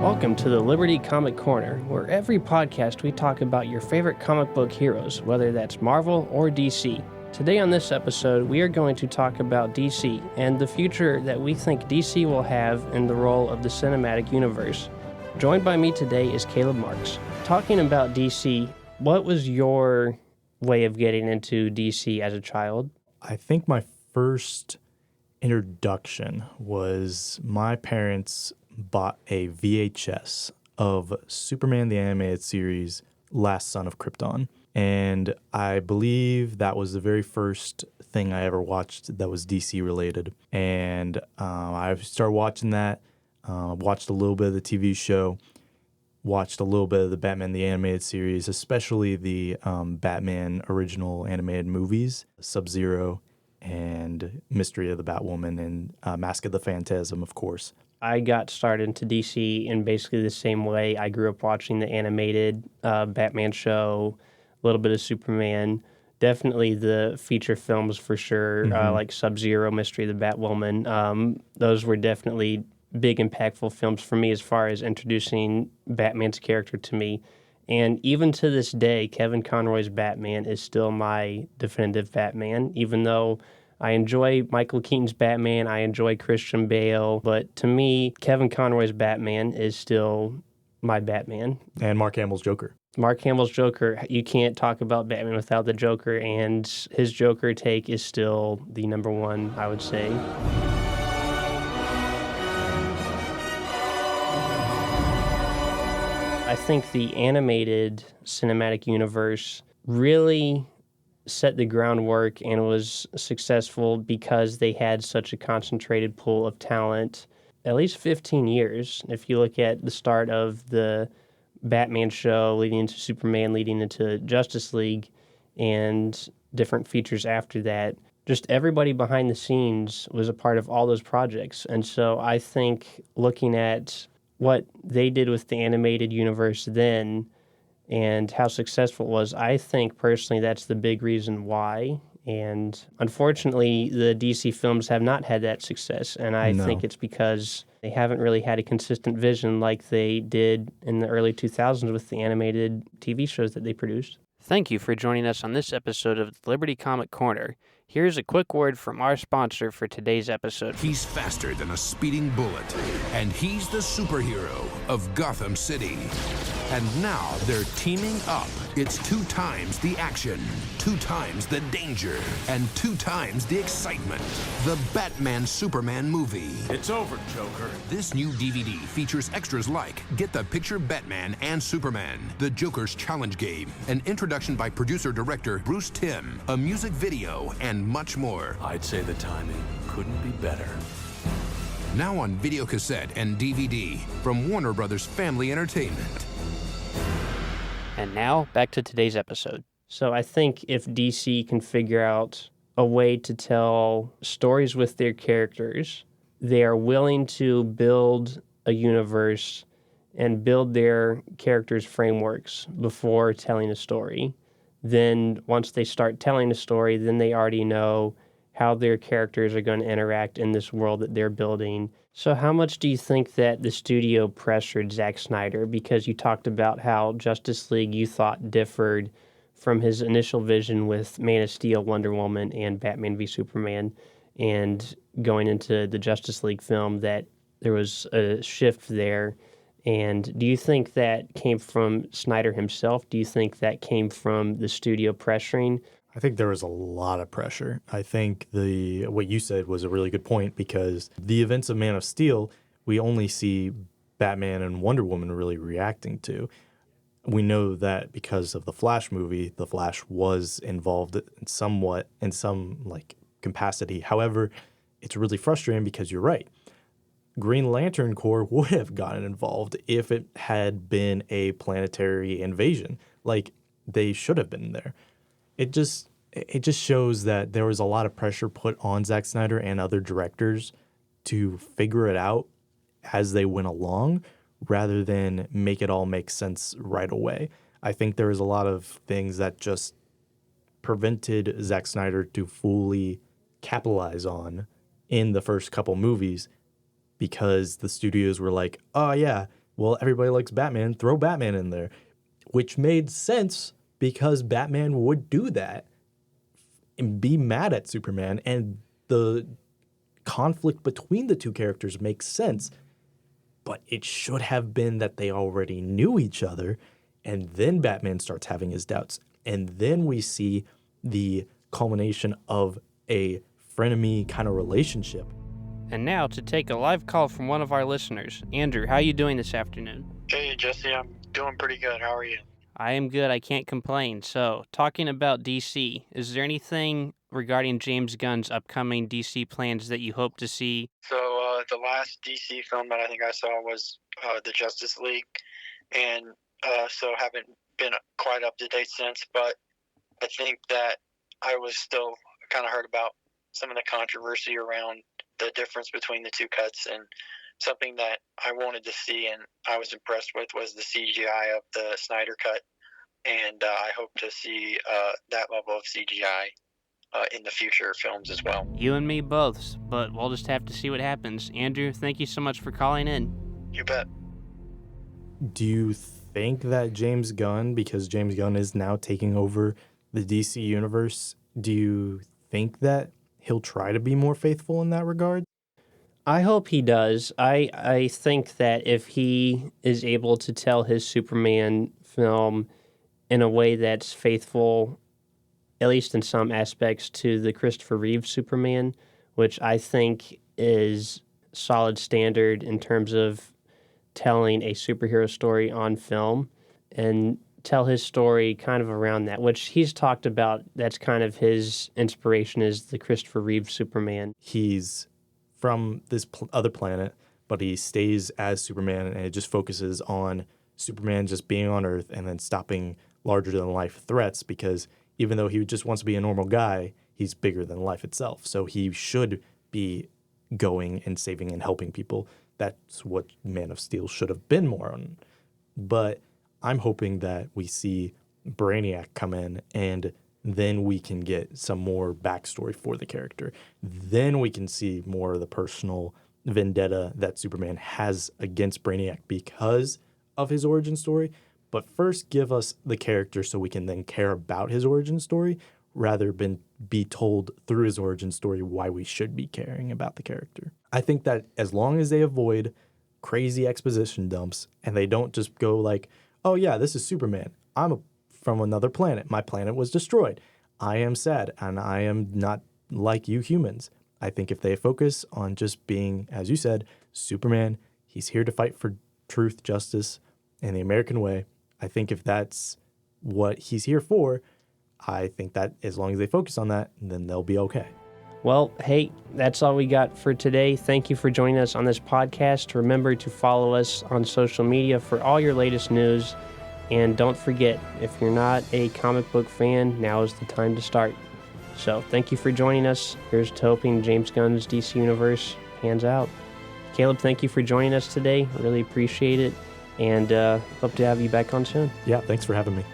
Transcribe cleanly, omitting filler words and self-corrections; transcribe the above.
Welcome to the Liberty Comic Corner, where every podcast we talk about your favorite comic book heroes, whether that's Marvel or DC. Today on this episode, we are going to talk about DC and the future that we think DC will have in the role of the cinematic universe. Joined by me today is Caleb Marks. Talking about DC, what was your way of getting into DC as a child? I think my first introduction was my parents bought a VHS of Superman the Animated Series, Last Son of Krypton. And I believe that was the very first thing I ever watched that was DC related. And I started watching that, watched a little bit of the TV show, watched a little bit of the Batman the Animated Series, especially the Batman original animated movies, Sub-Zero and Mystery of the Batwoman and Mask of the Phantasm, of course. I got started into DC in basically the same way. I grew up watching the animated Batman show, a little bit of Superman, definitely the feature films for sure, like Sub-Zero, Mystery of the Batwoman. Those were definitely big, impactful films for me as far as introducing Batman's character to me. And even to this day, Kevin Conroy's Batman is still my definitive Batman, even though I enjoy Michael Keaton's Batman, I enjoy Christian Bale, but to me, Kevin Conroy's Batman is still my Batman. And Mark Hamill's Joker. Mark Hamill's Joker, you can't talk about Batman without the Joker, and his Joker take is still the number one, I would say. I think the animated cinematic universe really set the groundwork and was successful because they had such a concentrated pool of talent. At least 15 years, if you look at the start of the Batman show leading into Superman, leading into Justice League, and different features after that, just everybody behind the scenes was a part of all those projects. And so I think looking at what they did with the animated universe then and how successful it was, I think personally that's the big reason why. And unfortunately, the DC films have not had that success. And I think it's because they haven't really had a consistent vision like they did in the early 2000s with the animated TV shows that they produced. Thank you for joining us on this episode of the Liberty Comic Corner. Here's a quick word from our sponsor for today's episode. He's faster than a speeding bullet, and he's the superhero of Gotham City. And now they're teaming up. It's 2 times the action, 2 times the danger, and 2 times the excitement. The Batman-Superman movie. It's over, Joker. This new DVD features extras like Get the Picture Batman and Superman, The Joker's Challenge Game, an introduction by producer-director Bruce Timm, a music video, and much more. I'd say the timing couldn't be better. Now on videocassette and DVD from Warner Brothers Family Entertainment. And now, back to today's episode. So I think if DC can figure out a way to tell stories with their characters, they are willing to build a universe and build their characters' frameworks before telling a story. Then once they start telling a story, then they already know how their characters are going to interact in this world that they're building. So how much do you think that the studio pressured Zack Snyder? Because you talked about how Justice League you thought differed from his initial vision with Man of Steel, Wonder Woman, and Batman v Superman, and going into the Justice League film that there was a shift there. And do you think that came from Snyder himself? Do you think that came from the studio pressuring? I think there was a lot of pressure. I think what you said was a really good point because the events of Man of Steel, we only see Batman and Wonder Woman really reacting to. We know that because of the Flash movie, the Flash was involved somewhat in some capacity. However, it's really frustrating because you're right. Green Lantern Corps would have gotten involved if it had been a planetary invasion. They should have been there. It just shows that there was a lot of pressure put on Zack Snyder and other directors to figure it out as they went along rather than make it all make sense right away. I think there was a lot of things that just prevented Zack Snyder to fully capitalize on in the first couple movies because the studios were like, oh yeah, well, everybody likes Batman, throw Batman in there, which made sense because Batman would do that and be mad at Superman, and the conflict between the two characters makes sense. But it should have been that they already knew each other, and then Batman starts having his doubts. And then we see the culmination of a frenemy kind of relationship. And now to take a live call from one of our listeners. Andrew, how are you doing this afternoon? Hey, Jesse, I'm doing pretty good. How are you? I am good. I can't complain. So, talking about DC, is there anything regarding James Gunn's upcoming DC plans that you hope to see? So, the last DC film that I think I saw was the Justice League, and so haven't been quite up to date since, but I think that I was still kind of heard about some of the controversy around the difference between the two cuts, and something that I wanted to see and I was impressed with was the CGI of the Snyder cut, and I hope to see that level of CGI in the future films as well. You and me both, but we'll just have to see what happens. Andrew, thank you so much for calling in. You bet. Do you think that James Gunn, because James Gunn is now taking over the DC universe, do you think that he'll try to be more faithful in that regard? I hope he does. I think that if he is able to tell his Superman film in a way that's faithful, at least in some aspects, to the Christopher Reeve Superman, which I think is solid standard in terms of telling a superhero story on film, and tell his story kind of around that, which he's talked about. That's kind of his inspiration, is the Christopher Reeve Superman. He's from this other planet, but he stays as Superman, and it just focuses on Superman just being on Earth and then stopping larger-than-life threats, because even though he just wants to be a normal guy, he's bigger than life itself. So he should be going and saving and helping people. That's what Man of Steel should have been more on. But I'm hoping that we see Brainiac come in, and then we can get some more backstory for the character. Then we can see more of the personal vendetta that Superman has against Brainiac because of his origin story. But first, give us the character so we can then care about his origin story, rather than be told through his origin story why we should be caring about the character. I think that as long as they avoid crazy exposition dumps and they don't just go like, oh yeah, this is Superman. From another planet. My planet was destroyed. I am sad, and I am not like you humans. I think if they focus on just being, as you said, Superman, he's here to fight for truth, justice, and the American way. I think if that's what he's here for, I think that as long as they focus on that, then they'll be okay. Well, hey, that's all we got for today. Thank you for joining us on this podcast. Remember to follow us on social media for all your latest news. And don't forget, if you're not a comic book fan, now is the time to start. So thank you for joining us. Here's to hoping James Gunn's DC Universe pans out. Caleb, thank you for joining us today. Really appreciate it. And hope to have you back on soon. Yeah, thanks for having me.